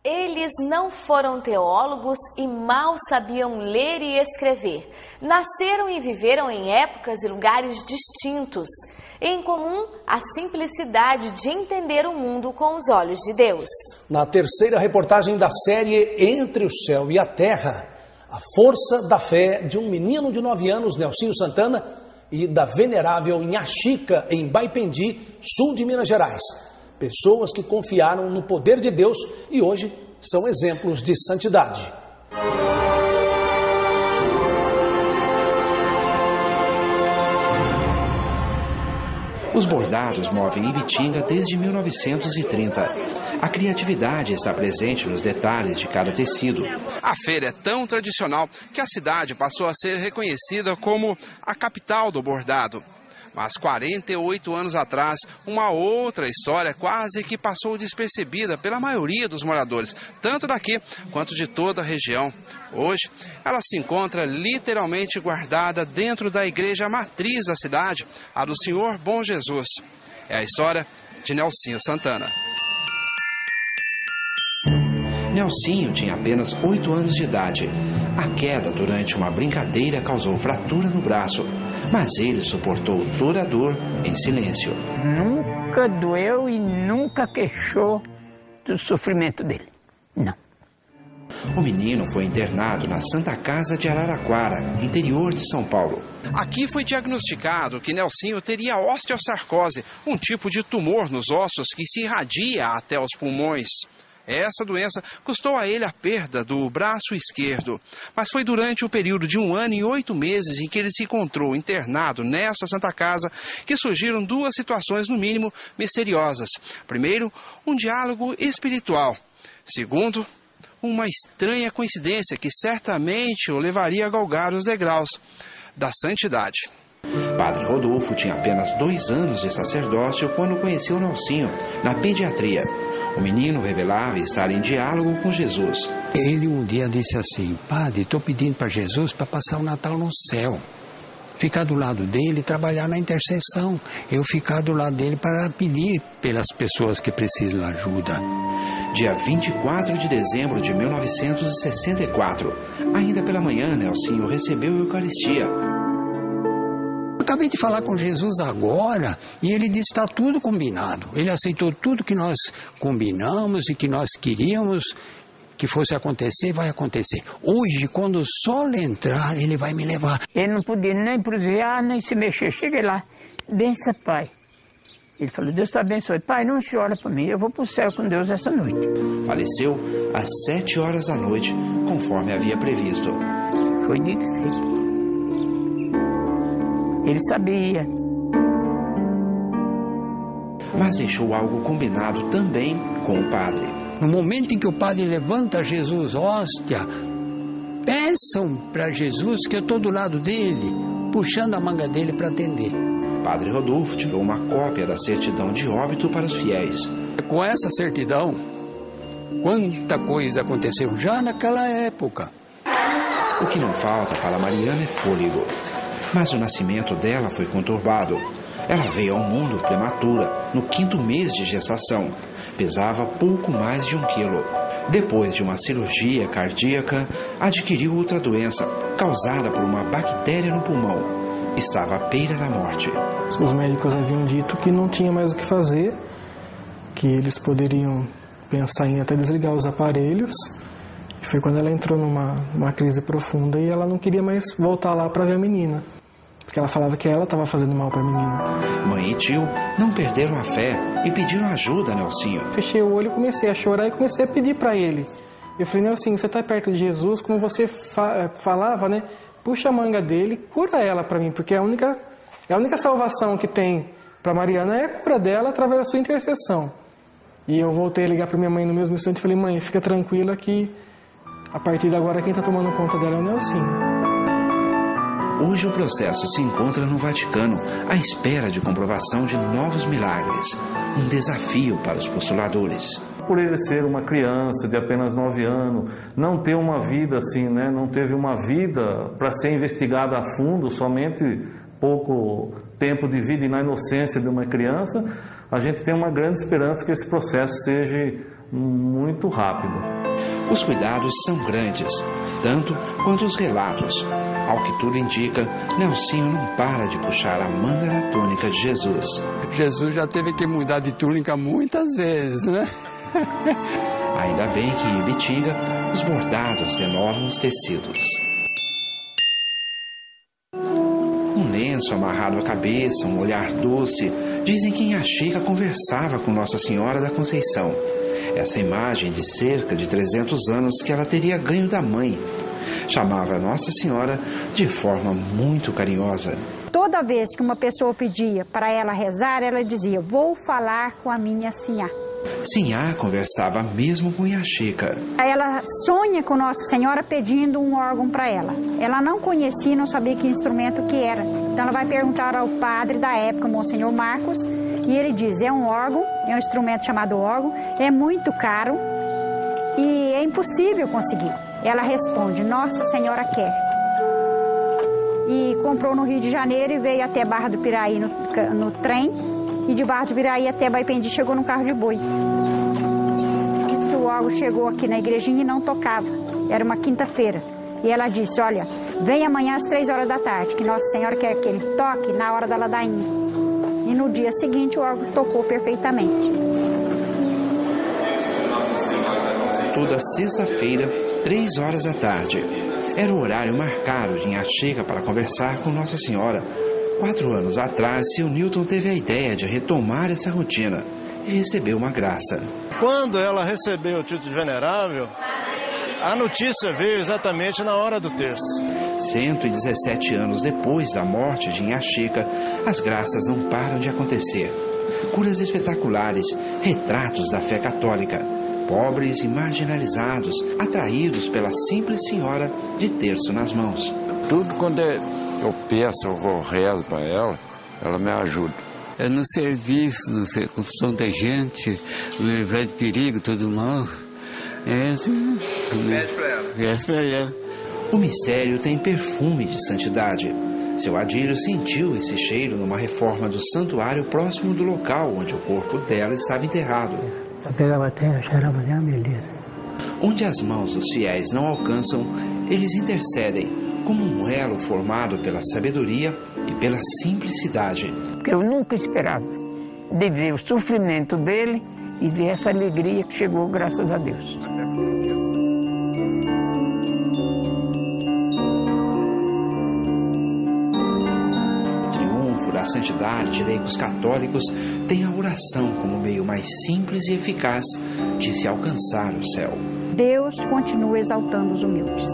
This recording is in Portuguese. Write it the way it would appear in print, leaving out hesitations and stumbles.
Eles não foram teólogos e mal sabiam ler e escrever. Nasceram e viveram em épocas e lugares distintos. Em comum, a simplicidade de entender o mundo com os olhos de Deus. Na terceira reportagem da série Entre o Céu e a Terra, a força da fé de um menino de 9 anos, Nelsinho Santana, e da venerável Inhaxica, em Baipendi, sul de Minas Gerais. Pessoas que confiaram no poder de Deus e hoje são exemplos de santidade. Os bordados movem Ibitinga desde 1930. A criatividade está presente nos detalhes de cada tecido. A feira é tão tradicional que a cidade passou a ser reconhecida como a capital do bordado. Mas 48 anos atrás, uma outra história quase que passou despercebida pela maioria dos moradores, tanto daqui quanto de toda a região. Hoje, ela se encontra literalmente guardada dentro da igreja matriz da cidade, a do Senhor Bom Jesus. É a história de Nelsinho Santana. Nelsinho tinha apenas 8 anos de idade. A queda durante uma brincadeira causou fratura no braço, mas ele suportou toda a dor em silêncio. Nunca doeu e nunca queixou do sofrimento dele. Não. O menino foi internado na Santa Casa de Araraquara, interior de São Paulo. Aqui foi diagnosticado que Nelsinho teria osteosarcose, um tipo de tumor nos ossos que se irradia até os pulmões. Essa doença custou a ele a perda do braço esquerdo. Mas foi durante o período de 1 ano e 8 meses em que ele se encontrou internado nesta Santa Casa que surgiram 2 situações, no mínimo, misteriosas. Primeiro, um diálogo espiritual. Segundo, uma estranha coincidência que certamente o levaria a galgar os degraus da santidade. Padre Rodolfo tinha apenas 2 anos de sacerdócio quando conheceu Nelsinho na pediatria. O menino revelava estar em diálogo com Jesus. Ele um dia disse assim: padre, estou pedindo para Jesus para passar o Natal no céu. Ficar do lado dele e trabalhar na intercessão. Eu ficar do lado dele para pedir pelas pessoas que precisam de ajuda. Dia 24 de dezembro de 1964. Ainda pela manhã, Nelsinho recebeu a Eucaristia. Acabei de falar com Jesus agora e ele disse que está tudo combinado. Ele aceitou tudo que nós combinamos e que nós queríamos que fosse acontecer, vai acontecer. Hoje, quando o sol entrar, ele vai me levar. Ele não podia nem prosear, nem se mexer. Cheguei lá, bença, pai. Ele falou: Deus te abençoe. Pai, não chora para mim, eu vou para o céu com Deus essa noite. Faleceu às 7 horas da noite, conforme havia previsto. Foi dito e feito. Ele sabia. Mas deixou algo combinado também com o padre. No momento em que o padre levanta Jesus, hóstia, peçam para Jesus que eu estou do lado dele, puxando a manga dele para atender. Padre Rodolfo tirou uma cópia da certidão de óbito para os fiéis. Com essa certidão, quanta coisa aconteceu já naquela época. O que não falta para Mariana é fôlego. Mas o nascimento dela foi conturbado. Ela veio ao mundo prematura, no 5º mês de gestação. Pesava pouco mais de 1 quilo. Depois de uma cirurgia cardíaca, adquiriu outra doença, causada por uma bactéria no pulmão. Estava à beira da morte. Os médicos haviam dito que não tinha mais o que fazer, que eles poderiam pensar em até desligar os aparelhos. E foi quando ela entrou numa crise profunda e ela não queria mais voltar lá para ver a menina. Porque ela falava que ela estava fazendo mal para a menina. Mãe e tio não perderam a fé e pediram ajuda a Nelsinho. Fechei o olho, comecei a chorar e comecei a pedir para ele. Eu falei: Nelsinho, você está perto de Jesus, como você falava, né? Puxa a manga dele, cura ela para mim, porque a única salvação que tem para Mariana é a cura dela através da sua intercessão. E eu voltei a ligar para minha mãe no mesmo instante e falei: mãe, fica tranquila que a partir de agora quem está tomando conta dela é o Nelsinho. Hoje o processo se encontra no Vaticano, à espera de comprovação de novos milagres. Um desafio para os postuladores. Por ele ser uma criança de apenas 9 anos, não ter uma vida assim, né? Não teve uma vida para ser investigada a fundo, somente pouco tempo de vida e na inocência de uma criança, a gente tem uma grande esperança que esse processo seja muito rápido. Os cuidados são grandes, tanto quanto os relatos. Ao que tudo indica, Nelsinho não para de puxar a manga da túnica de Jesus. Jesus já teve que mudar de túnica muitas vezes, né? Ainda bem que em Ibitinga, os bordados renovam os tecidos. Um lenço amarrado à cabeça, um olhar doce, dizem que Inhaxica conversava com Nossa Senhora da Conceição. Essa imagem de cerca de 300 anos que ela teria ganho da mãe. Chamava Nossa Senhora de forma muito carinhosa. Toda vez que uma pessoa pedia para ela rezar, ela dizia: vou falar com a minha Sinhá. Sinhá conversava mesmo com Inhaxica. Ela sonha com Nossa Senhora pedindo um órgão para ela. Ela não conhecia, não sabia que instrumento que era. Então ela vai perguntar ao padre da época, Monsenhor Marcos, e ele diz: é um órgão, é um instrumento chamado órgão, é muito caro e é impossível conseguir. Ela responde: Nossa Senhora quer. E comprou no Rio de Janeiro e veio até Barra do Piraí no trem, e de Barra do Piraí até Baipendi chegou num carro de boi. Diz que o órgão chegou aqui na igrejinha e não tocava. Era uma quinta-feira. E ela disse: olha, vem amanhã às 3 horas da tarde, que Nossa Senhora quer que ele toque na hora da ladainha. E no dia seguinte o órgão tocou perfeitamente. Toda sexta-feira, 3 horas da tarde. Era o horário marcado de Inhaxica para conversar com Nossa Senhora. 4 anos atrás, seu Newton teve a ideia de retomar essa rotina e recebeu uma graça. Quando ela recebeu o título de venerável, a notícia veio exatamente na hora do terço. 117 anos depois da morte de Inhaxica, as graças não param de acontecer. Curas espetaculares, retratos da fé católica. Pobres e marginalizados, atraídos pela simples senhora de terço nas mãos. Tudo quando eu peço, eu vou rezo para ela me ajuda. É no serviço, na circunstância da gente, no livrar de perigo, todo mal. Reze para ela. O mistério tem perfume de santidade. Seu Adílio sentiu esse cheiro numa reforma do santuário próximo do local onde o corpo dela estava enterrado. Eu pegava a terra, cheirava de amelia. Onde as mãos dos fiéis não alcançam, eles intercedem, como um elo formado pela sabedoria e pela simplicidade. Porque eu nunca esperava de ver o sofrimento dele e ver essa alegria que chegou, graças a Deus. O triunfo da santidade de leigos católicos tem a oração como meio mais simples e eficaz de se alcançar o céu. Deus continua exaltando os humildes.